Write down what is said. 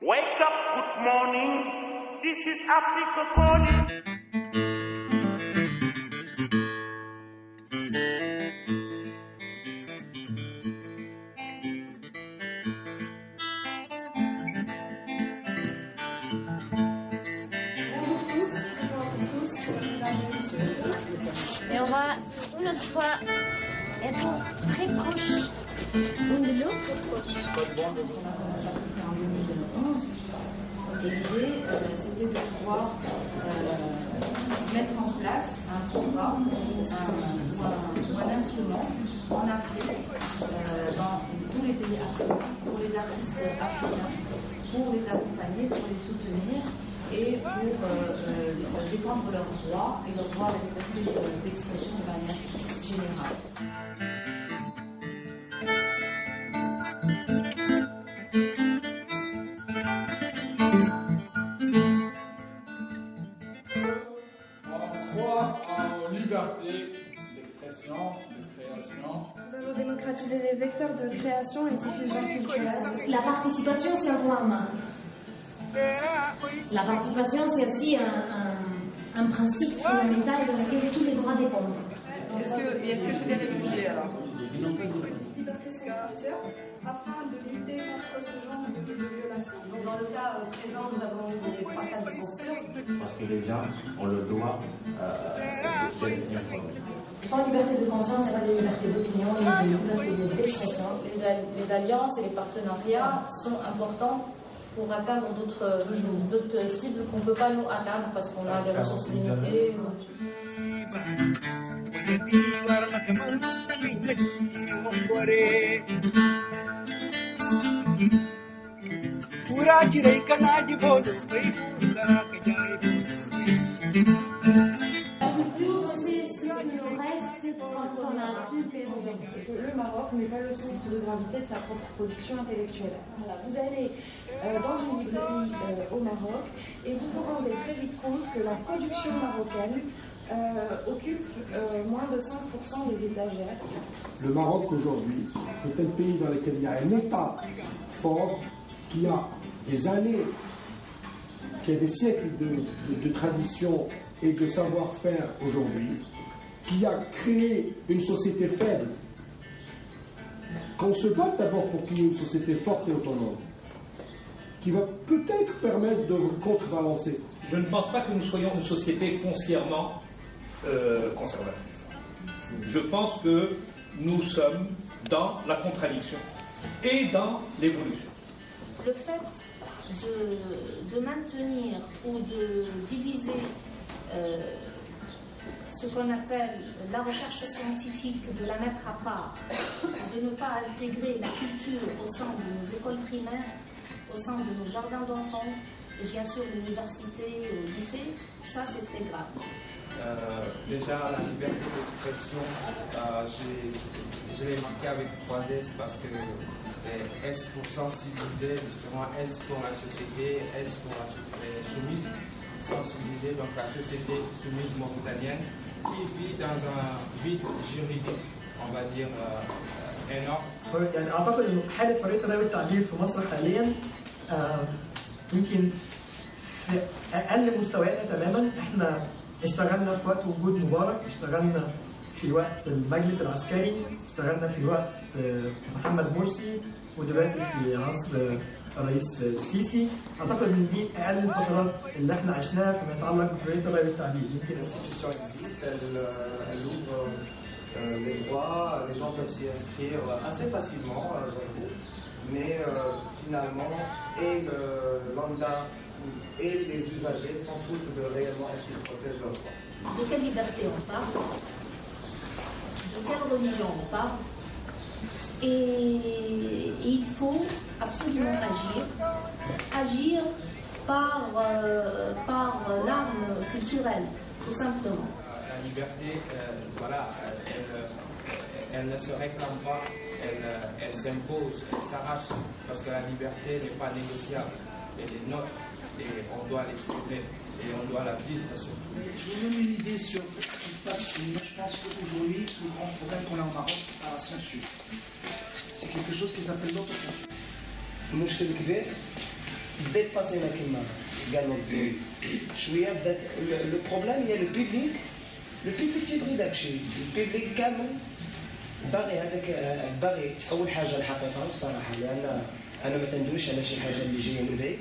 Wake up, good morning. This is Africa calling. Et on va une autre fois être très proche l'une de l'autre. Et l'idée, c'était de pouvoir mettre en place un programme ou un instrument en Afrique, dans tous les pays africains, pour les artistes africains, pour les accompagner, pour les soutenir et pour défendre leurs droits et leur droit à la liberté d'expression de manière générale. Liberté d'expression, de création. Nous allons démocratiser les vecteurs de création et diffusion culturelle. La participation, c'est un droit humain. La participation, c'est aussi un principe fondamental dans lequel tous les droits dépendent. Est-ce que c'est des réfugiés alors? Liberté spirituelle afin de lutter contre ce genre de violation. Donc dans le cas présent, nous avons eu des 3 cas de censure. Parce que les gens ont le droit de s'être informés. Sans liberté de conscience, il n'y a pas de liberté d'opinion, ni de liberté d'expression. Les alliances et les partenariats sont importants pour atteindre d'autres cibles qu'on ne peut pas nous atteindre parce qu'on a des ressources limitées. La culture, c'est ce qui nous reste quand on a tout perdu. C'est que le Maroc n'est pas le centre de gravité de sa propre production intellectuelle. Voilà, vous allez dans une librairie au Maroc et vous vous rendez très vite compte que la production marocaine occupe moins de 5% des étagères. Le Maroc aujourd'hui est un pays dans lequel il y a un État fort qui a des années, qui a des siècles de tradition et de savoir-faire aujourd'hui, qui a créé une société faible. Qu'on se batte d'abord pour qu'il y ait une société forte et autonome, qui va peut-être permettre de contrebalancer. Je ne pense pas que nous soyons une société foncièrement conservatrice. Je pense que nous sommes dans la contradiction et dans l'évolution. Le fait de maintenir ou de diviser ce qu'on appelle la recherche scientifique, de la mettre à part, de ne pas intégrer la culture au sein de nos écoles primaires, au sein de nos jardins d'enfants, et bien sûr l'université, au lycée, ça c'est très grave. Déjà, la liberté d'expression, je l'ai marqué avec 3 S parce que S pour sensibiliser, justement, S pour la société, S pour la soumise, sensibiliser donc la société soumise mauritanienne qui vit dans un vide juridique, on va dire, énorme. يعني أعتقد إنه حالة حرية الرأي والتعبير في مصر حاليا يمكن في أقل مستوياتنا تماما. إحنا اشتغلنا في وقت وجود مبارك، اشتغلنا في وقت المجلس العسكري، اشتغلنا في وقت محمد مرسي، ودلوقتي في عصر الرئيس السيسي. اعتقد ان دي اقل الفترات اللي احنا عشناها فيما يتعلق بحريه الراي والتعبير. يمكن l'institution existe, elle ouvre les droits, les gens peuvent s'y inscrire assez facilement, j'avoue, mais finalement, et le lambda et les usagers s'en foutent de réellement est-ce qu'ils protègent leurs droits. De quelle liberté on parle? De quelle religion on parle? Et il faut absolument agir par l'arme culturelle, tout simplement. La liberté, voilà, elle ne se réclame pas, elle s'impose, elle s'arrache, parce que la liberté n'est pas négociable, elle est nôtre et on doit l'exprimer et on doit la vivre surtout. Je vous donne une idée sur ce qui se passe chez nous. Je pense qu'aujourd'hui, le grand problème qu'on a au Maroc, c'est pas la censure. C'est quelque chose qui s'appelle l'autocensure. المشكل الكبير بدات باسينا كما قالوا شويه بدات لو بروبليم هي لو بيبليك تيبغي داكشي البيبليك كامل باغي هذاك باغي اول حاجه الحقيقه والصراحه لان انا ما تندويش على شي حاجه اللي جايه من بعيد